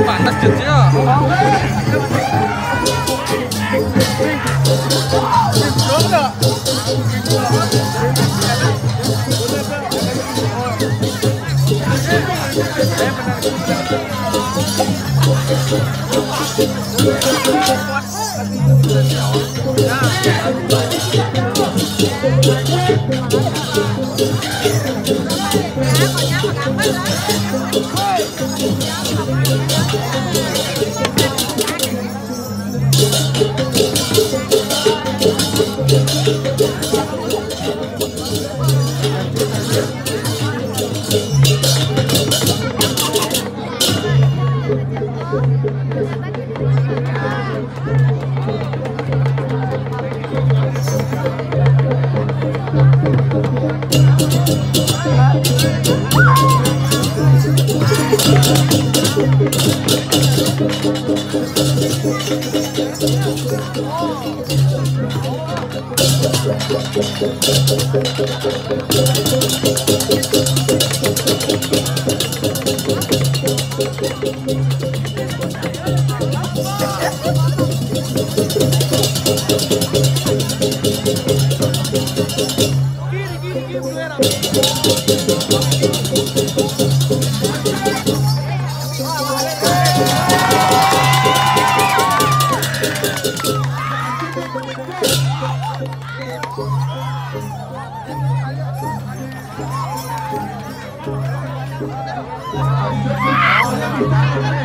Panas jadinya.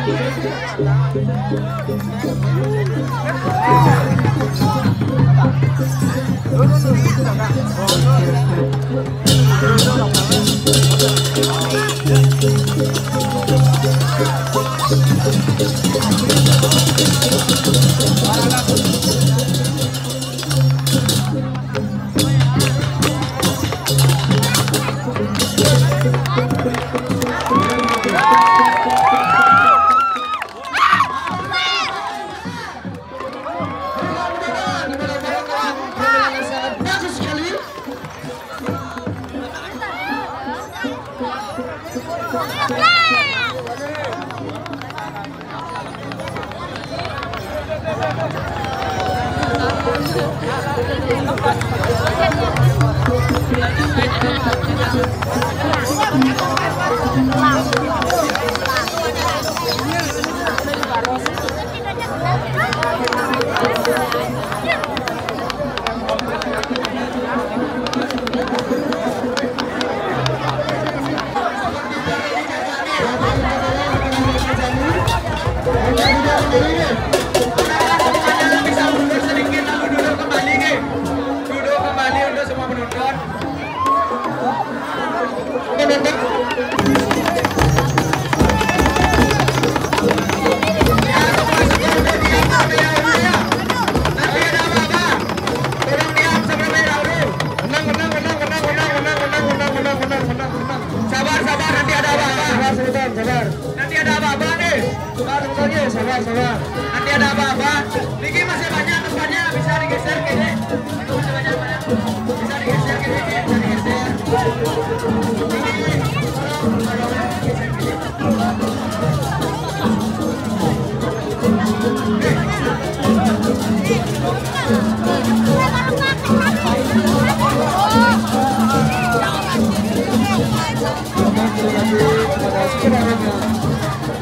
Thank you.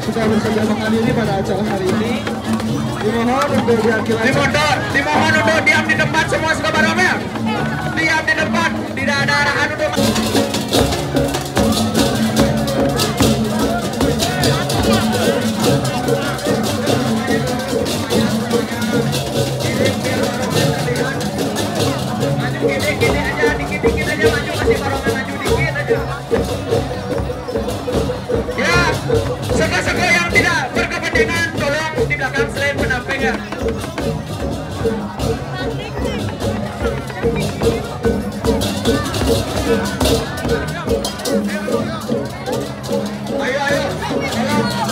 Sudah bersedia menghadiri pada acara hari ini. Dimohon untuk diam di tempat semua Sobat Barometer. Diam di tempat, tidak ada arahan untuk dikit-dikit aja maju, kasih Barometer maju dikit aja. Ya, seko-seko yang tidak berkepentingan tolong di belakang selain pendamping ya. Ayo,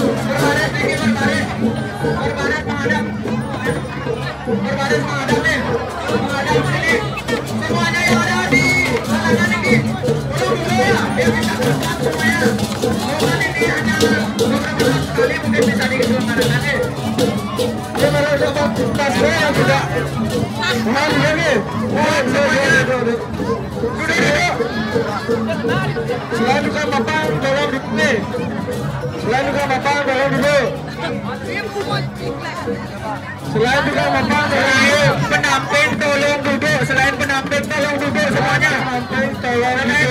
berbaris dikit, berbaris menghadap, nih, menghadap sini. Semuanya yang ada di kalangan ini, dulu ya, biar bisa berkat semuanya. Momen ini hanya beberapa kali mungkin bisa diselenggarakan nih. Dia baru dapat tas yang tidak. Mohon lagi, mohon semuanya. Duduk. Selain juga Bapak tolong duduk nih. Selain juga Bapak tolong duduk. Selain juga Bapak tolong pendamping tolong duduk. Selain pendamping tolong duduk semuanya. Pendamping tolong duduk.